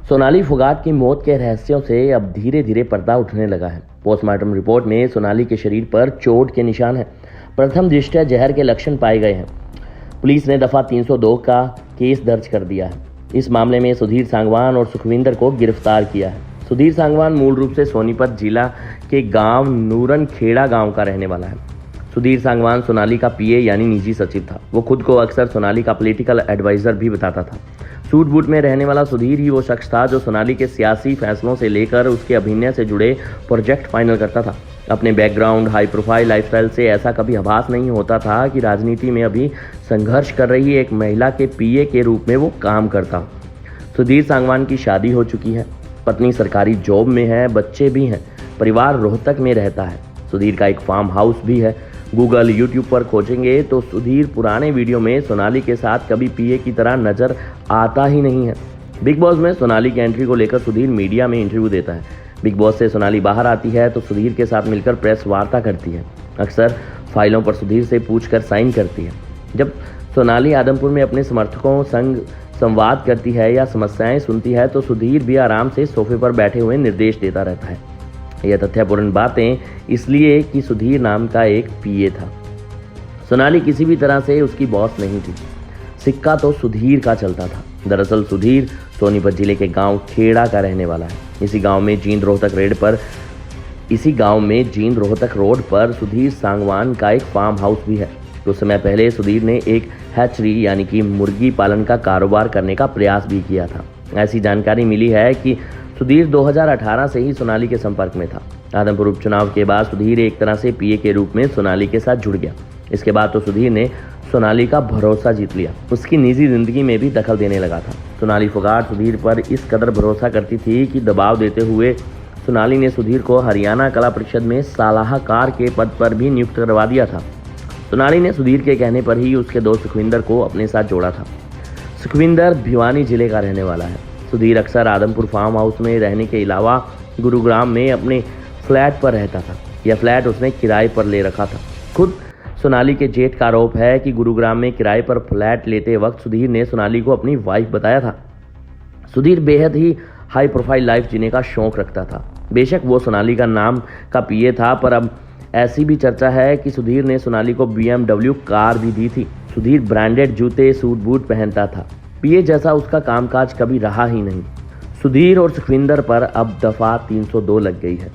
सोनाली फोगाट की मौत के रहस्यों से अब धीरे धीरे पर्दा उठने लगा है। पोस्टमार्टम रिपोर्ट में सोनाली के शरीर पर चोट के निशान हैं। प्रथम दृष्टया जहर के लक्षण पाए गए हैं। पुलिस ने दफा 302 का केस दर्ज कर दिया है। इस मामले में सुधीर सांगवान और सुखविंदर को गिरफ्तार किया है। सुधीर सांगवान मूल रूप से सोनीपत जिला के गांव नूरन खेड़ा गांव का रहने वाला है। सुधीर सांगवान सोनाली का पीए यानी निजी सचिव था। वो खुद को अक्सर सोनाली का पॉलिटिकल एडवाइजर भी बताता था। सूट बूट में रहने वाला सुधीर ही वो शख्स था जो सोनाली के सियासी फैसलों से लेकर उसके अभिनय से जुड़े प्रोजेक्ट फाइनल करता था। अपने बैकग्राउंड, हाई प्रोफाइल लाइफस्टाइल से ऐसा कभी आभास नहीं होता था कि राजनीति में अभी संघर्ष कर रही एक महिला के पीए के रूप में वो काम करता। सुधीर सांगवान की शादी हो चुकी है, पत्नी सरकारी जॉब में है, बच्चे भी हैं, परिवार रोहतक में रहता है। सुधीर का एक फार्म हाउस भी है। गूगल, यूट्यूब पर खोजेंगे तो सुधीर पुराने वीडियो में सोनाली के साथ कभी पीए की तरह नजर आता ही नहीं है। बिग बॉस में सोनाली की एंट्री को लेकर सुधीर मीडिया में इंटरव्यू देता है। बिग बॉस से सोनाली बाहर आती है तो सुधीर के साथ मिलकर प्रेस वार्ता करती है। अक्सर फाइलों पर सुधीर से पूछकर साइन करती है। जब सोनाली आदमपुर में अपने समर्थकों संग संवाद करती है या समस्याएं सुनती है तो सुधीर भी आराम से सोफे पर बैठे हुए निर्देश देता रहता है। यह तथ्यपूर्ण बातें इसलिए कि सुधीर नाम का एक पीए था। सोनाली किसी भी तरह से उसकी बॉस नहीं थी। सिक्का तो सुधीर का चलता था। दरअसल सुधीर सोनीपत जिले के गांव खेड़ा का रहने वाला है। इसी गांव में जींद रोहतक रोड पर सुधीर सांगवान का एक फार्म हाउस भी है। कुछ समय पहले सुधीर ने एक हैचरी यानी कि मुर्गी पालन का कारोबार करने का प्रयास भी किया था। ऐसी जानकारी मिली है कि सुधीर 2018 से ही सोनाली के संपर्क में था। आदमपुर उपचुनाव के बाद सुधीर एक तरह से पीए के रूप में सोनाली के साथ जुड़ गया। इसके बाद तो सुधीर ने सोनाली का भरोसा जीत लिया, उसकी निजी जिंदगी में भी दखल देने लगा था। सोनाली फोगाट सुधीर पर इस कदर भरोसा करती थी कि दबाव देते हुए सोनाली ने सुधीर को हरियाणा कला परिषद में सलाहकार के पद पर भी नियुक्त करवा दिया था। सोनाली ने सुधीर के कहने पर ही उसके दोस्त सुखविंदर को अपने साथ जोड़ा था। सुखविंदर भिवानी जिले का रहने वाला है। सुधीर अक्सर आदमपुर फार्म हाउस में रहने के अलावा गुरुग्राम में अपने फ्लैट पर रहता था। यह फ्लैट उसने किराए पर ले रखा था। खुद सोनाली के जेठ का आरोप है कि गुरुग्राम में किराए पर फ्लैट लेते वक्त सुधीर ने सोनाली को अपनी वाइफ बताया था। सुधीर बेहद ही हाई प्रोफाइल लाइफ जीने का शौक रखता था। बेशक वो सोनाली का नाम का पीए था, पर अब ऐसी भी चर्चा है कि सुधीर ने सोनाली को BMW कार भी दी थी। सुधीर ब्रांडेड जूते, सूट बूट पहनता था। पीए जैसा उसका कामकाज कभी रहा ही नहीं। सुधीर और सुखविंदर पर अब दफा 302 लग गई है।